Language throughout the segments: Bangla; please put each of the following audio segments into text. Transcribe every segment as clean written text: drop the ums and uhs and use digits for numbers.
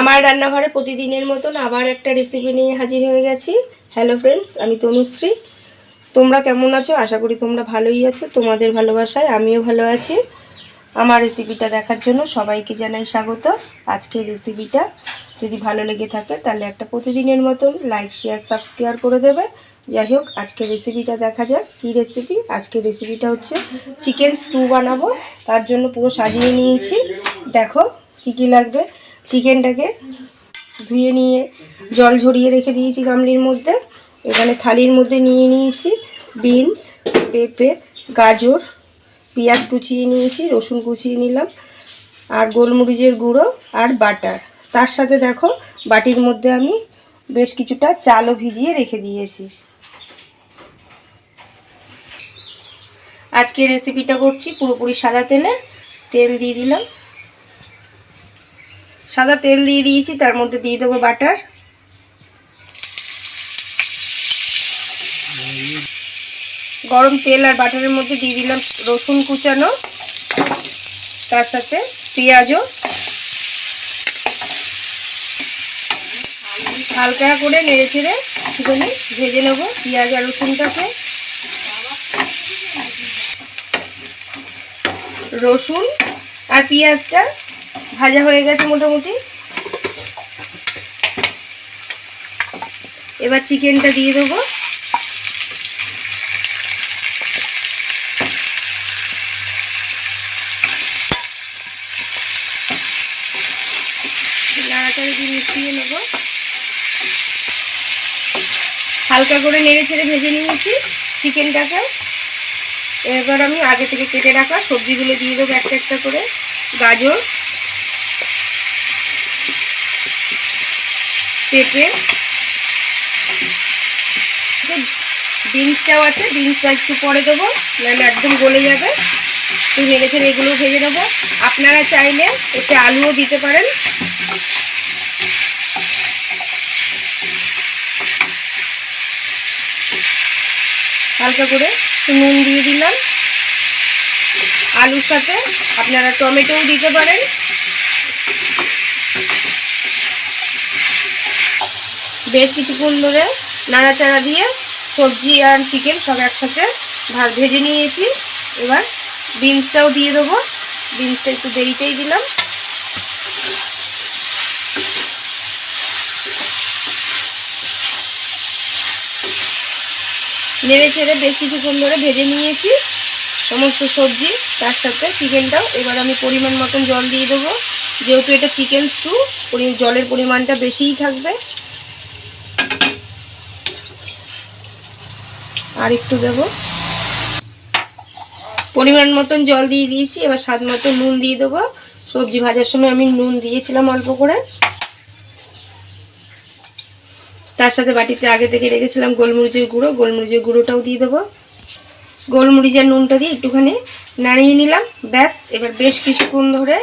আমার রান্নাঘরে প্রতিদিনের মতন আবার একটা রেসিপি নিয়ে হাজির হয়ে গেছি। হ্যালো ফ্রেন্ডস, আমি তনুশ্রী। তোমরা কেমন আছো? আশা করি তোমরা ভালোই আছো। তোমাদের ভালোবাসায় আমিও ভালো আছি। আমার রেসিপিটা দেখার জন্য সবাইকে জানাই স্বাগত। আজকের রেসিপিটা যদি ভালো লেগে থাকে তাহলে একটা প্রতিদিনের মতন লাইক, শেয়ার, সাবস্ক্রাইব করে দেবে। যাই হোক, আজকের রেসিপিটা দেখা যাক। কী রেসিপি? আজকের রেসিপিটা হচ্ছে চিকেন স্টু বানাবো। তার জন্য পুরো সাজিয়ে নিয়েছি। দেখো কী কী লাগবে। চিকেনটাকে ধুয়ে নিয়ে জল ঝরিয়ে রেখে দিয়েছি গামলির মধ্যে। এখানে থালির মধ্যে নিয়ে নিয়েছি বিনস, পেঁপে, গাজর, পেঁয়াজ কুচিয়ে নিয়েছি, রসুন কুচিয়ে নিলাম, আর গোলমরিচের গুঁড়ো আর বাটার। তার সাথে দেখো বাটির মধ্যে আমি বেশ কিছুটা চালও ভিজিয়ে রেখে দিয়েছি। আজকে রেসিপিটা করছি পুরোপুরি সাদা তেলে। তেল দিয়ে দিলাম, সাদা তেল দিয়ে দিয়েছি। তার মধ্যে দিয়ে দেবো বাটার, গরম তেল আর বাটারের মধ্যে দিয়ে দিলাম রসুন কুচানো, তার সাথে পেঁয়াজও হালকা করে নেড়ে চেড়ে একটুখানি ভেজে নেব পেঁয়াজ আর রসুনটাকে। রসুন আর পেঁয়াজটা ভাজা হয়ে গেছে মোটামুটি। এবার চিকেনটা দিয়ে দেবো। নাড়াচাড়া দিয়ে মিশিয়ে নেব। হালকা করে নেড়ে ছেড়ে ভেজে নিয়েছি চিকেনটাকে। এবার আমি আগে থেকে কেটে রাখা সবজিগুলো দিয়ে দেবো একটা একটা করে। গাজর, পেঁপে, বিনসটাও আছে, বিনসটা একটু পরে দেবো, নাহলে একদম গলে যাবে। একটু নেড়ে ছেড়ে এগুলো ভেজে নেবো। আপনারা চাইলে এতে আলুও দিতে পারেন। হালকা করে একটু নুন দিয়ে দিলাম। আলুর সাথে আপনারা টমেটোও দিতে পারেন। বেশ কিছুক্ষণ ধরে নাড়াচাড়া দিয়ে সবজি আর চিকেন সব একসাথে ভেজে নিয়েছি। এবার বিনসটাও দিয়ে দেবো। বিনসটা একটু দেরিতেই দিলাম। নেড়ে ছেড়ে বেশ কিছুক্ষণ ধরে ভেজে নিয়েছি সমস্ত সবজি, তার সাথে চিকেনটাও। এবার আমি পরিমাণ মতন জল দিয়ে দেবো। যেহেতু এটা চিকেন স্টু, জলের পরিমাণটা বেশিই থাকবে। আর একটু দেব, পরিমাণ মতন জল দিয়ে দিয়েছি। এবার স্বাদ মতো নুন দিয়ে দেবো। সবজি ভাজার সময় আমি নুন দিয়েছিলাম অল্প করে। তার সাথে বাটিতে আগে থেকে রেখেছিলাম গোলমরিচের গুঁড়ো, গোলমরিচের গুঁড়োটাও দিয়ে দেবো। গোলমরিচ আর নুনটা দিয়ে একটুখানি নাড়িয়ে নিলাম। ব্যাস, এবার বেশ কিছুক্ষণ ধরে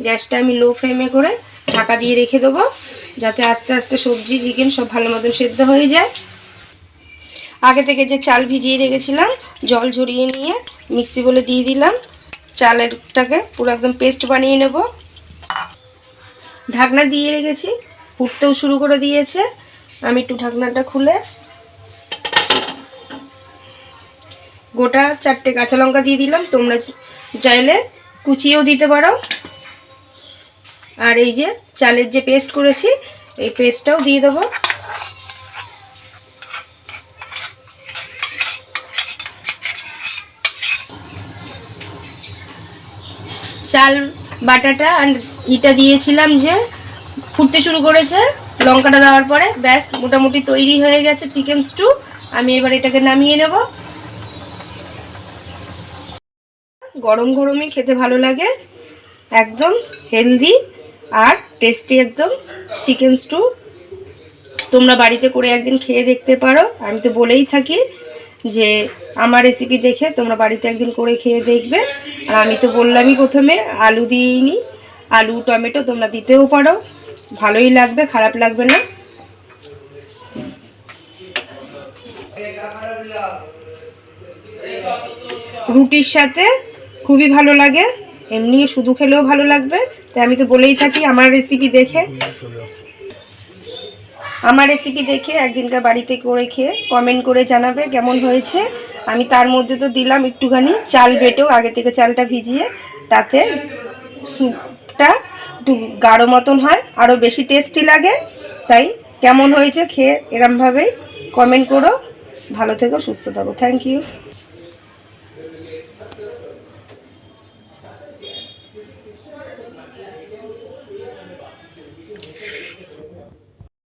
গ্যাসটা আমি লো ফ্লেমে করে ঢাকা দিয়ে রেখে দেবো, যাতে আস্তে আস্তে সবজি চিকেন সব ভালো মতন সেদ্ধ হয়ে যায়। আগে থেকে যে চাল ভিজিয়ে রেখেছিলাম, জল ঝরিয়ে নিয়ে মিক্সি বলে দিয়ে দিলাম। চালেরটাকে পুরো একদম পেস্ট বানিয়ে নেব। ঢাকনা দিয়ে রেখেছি, ফুটতেও শুরু করে দিয়েছে। আমি একটু ঢাকনাটা খুলে গোটা 4টে কাঁচা লঙ্কা দিয়ে দিলাম। তোমরা চাইলে কুচিয়েও দিতে পারো। আর এই যে চালের যে পেস্ট করেছি, এই পেস্টটাও দিয়ে দেবো। চাল বাটাটা আর ইটা দিয়েছিলাম যে ফুটতে শুরু করেছে লঙ্কাটা দেওয়ার পরে। ব্যাস, মোটামুটি তৈরি হয়ে গেছে চিকেন স্টু। আমি এবার এটাকে নামিয়ে নেব। গরম গরমই খেতে ভালো লাগে, একদম হেলদি আর টেস্টি একদম চিকেন স্টু। তোমরা বাড়িতে করে একদিন খেয়ে দেখতে পারো। আমি তো বলেই থাকি যে আমার রেসিপি দেখে তোমরা বাড়িতে একদিন করে খেয়ে দেখবে। আর আমি তো বললামই প্রথমে আলু দিইনি, আলু টমেটো তোমরা দিতেও পারো, ভালোই লাগবে, খারাপ লাগবে না। রুটির সাথে খুবই ভালো লাগে, এমনি শুধু খেলেও ভালো লাগবে। তাই আমি তো বলেই থাকি আমার রেসিপি দেখে একদিনকার বাড়িতে করে খেয়ে কমেন্ট করে জানাবে কেমন হয়েছে। আমি তার মধ্যে তো দিলাম একটুখানি চাল বেটেও আগে থেকে চালটা ভিজিয়ে, তাতে স্যুপটা একটু গাঢ় মতন হয়, আরও বেশি টেস্টি লাগে। তাই কেমন হয়েছে খেয়ে এরমভাবেই কমেন্ট করো। ভালো থেকো, সুস্থ থাকো। Thank you.